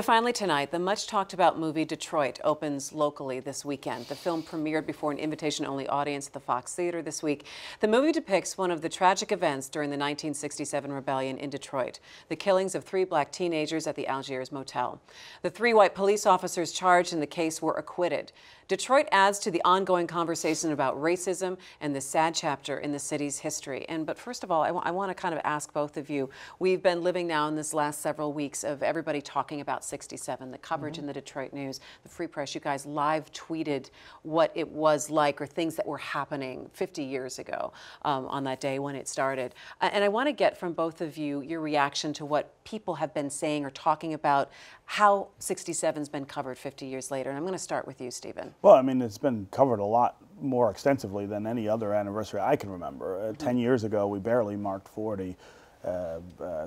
Finally tonight, the much-talked-about movie Detroit opens locally this weekend. The film premiered before an invitation-only audience at the Fox Theater this week. The movie depicts one of the tragic events during the 1967 rebellion in Detroit, the killings of 3 black teenagers at the Algiers Motel. The 3 white police officers charged in the case were acquitted. Detroit adds to the ongoing conversation about racism and the sad chapter in the city's history. But first of all, I want to kind of ask both of you. We've been living now in this last several weeks of everybody talking about 67, the coverage in the Detroit News, the Free Press. You guys live tweeted what it was like or things that were happening 50 years ago on that day when it started. And I want to get from both of you your reaction to what people have been saying or talking about how 67's been covered 50 years later. And I'm going to start with you, Stephen. Well, I mean, it's been covered a lot more extensively than any other anniversary I can remember. 10 years ago, we barely marked 40.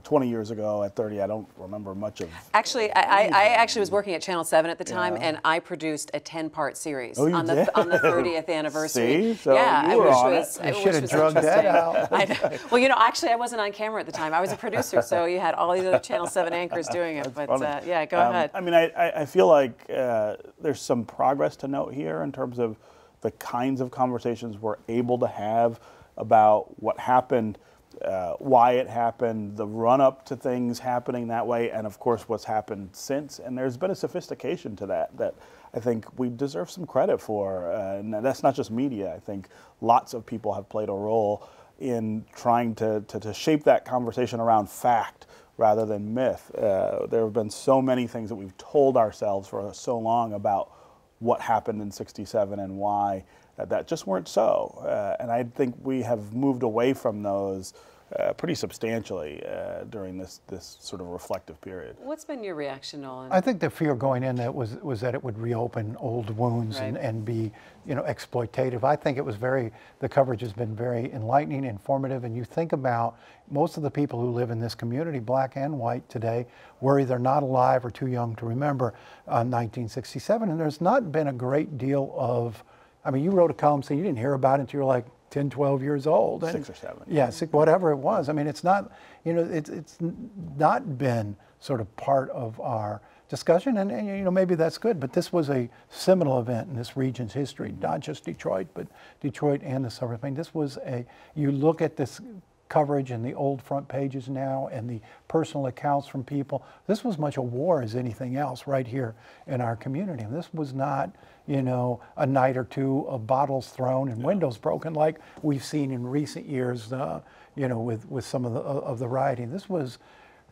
20 years ago at 30, I don't remember much of. Actually, I actually was working at Channel 7 at the time, and I produced a 10-part series on the 30th anniversary. See? So yeah, you were on it. You should have drugged that out. Well, you know, actually, I wasn't on camera at the time. I was a producer, so you had all these other Channel 7 anchors doing it. But yeah, go ahead. I mean, I feel like there's some progress to note here in terms of the kinds of conversations we're able to have about what happened. Why it happened, the run-up to things happening that way, and of course what's happened since. And there's been a sophistication to that I think we deserve some credit for. And that's not just media. I think lots of people have played a role in trying to shape that conversation around fact rather than myth. There have been so many things that we've told ourselves for so long about what happened in 67 and why that just weren't so. And I think we have moved away from those pretty substantially during this sort of reflective period. What's been your reaction, Nolan? I think the fear going in that was that it would reopen old wounds and be, you know, exploitative. I think it was the coverage has been very enlightening, informative, and you think about most of the people who live in this community, black and white today, were either not alive or too young to remember 1967, and there's not been a great deal of, I mean, you wrote a column saying you didn't hear about it until you were like 10, 12 years old. And 6 or 7. Yeah, whatever it was. I mean, it's not, you know, it's not been sort of part of our discussion, and you know, maybe that's good, but this was a seminal event in this region's history, not just Detroit, but Detroit and the suburbs. I mean, this was you look at this coverage and the old front pages now and the personal accounts from people, this was much a war as anything else right here in our community. And this was not, you know, a night or two of bottles thrown and windows broken like we've seen in recent years, you know, with some of the rioting. This was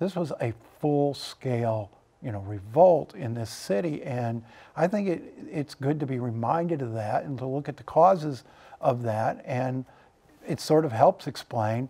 a full-scale, you know, revolt in this city, and I think it's good to be reminded of that and to look at the causes of that, and it sort of helps explain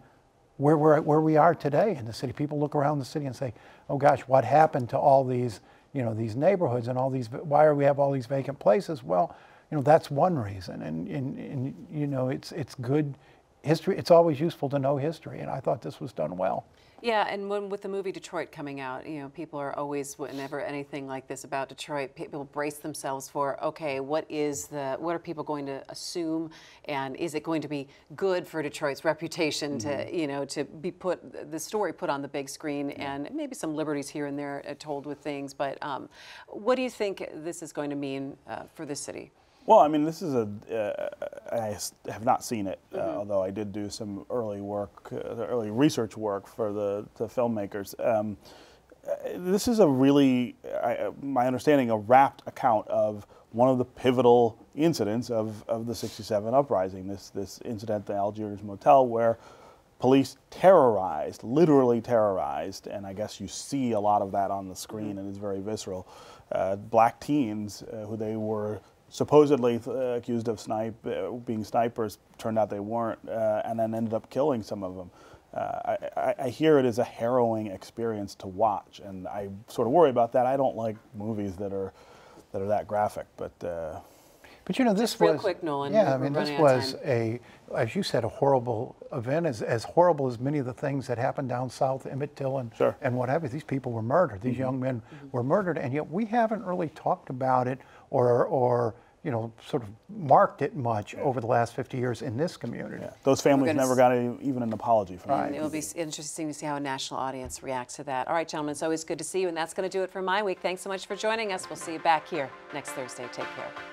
where we are today in the city. People look around the city and say, "Oh gosh, what happened to all these, you know, these neighborhoods and all these? Why are we have all these vacant places?" Well, you know, that's one reason, and you know, it's good history. It's always useful to know history, and I thought this was done well. Yeah, and with the movie Detroit coming out, you know, people are always, whenever anything like this about Detroit, people brace themselves for, okay, what are people going to assume, and is it going to be good for Detroit's reputation to, you know, to be the story put on the big screen, and maybe some liberties here and there told with things, but what do you think this is going to mean for the city? Well, I mean, this is I have not seen it, although I did do some early research work for the filmmakers. This is a really, my understanding, a wrapped account of one of the pivotal incidents of the 67 uprising, this incident at the Algiers Motel where police literally terrorized, and I guess you see a lot of that on the screen, and it's very visceral, black teens who they were supposedly accused of being snipers. Turned out they weren't, and then ended up killing some of them. I hear it as a harrowing experience to watch, and I sort of worry about that. I don't like movies that are that graphic, but you know, this was real quick, Nolan. Yeah, I mean, this was as you said, a horrible event, as horrible as many of the things that happened down south, Emmett Till and what have you. These people were murdered. These young men were murdered, and yet we haven't really talked about it or you know, sort of marked it much over the last 50 years in this community. Yeah. Those families gonna never got even an apology from Right. And it will be interesting to see how a national audience reacts to that. All right, gentlemen, it's always good to see you, and that's going to do it for my week. Thanks so much for joining us. We'll see you back here next Thursday. Take care.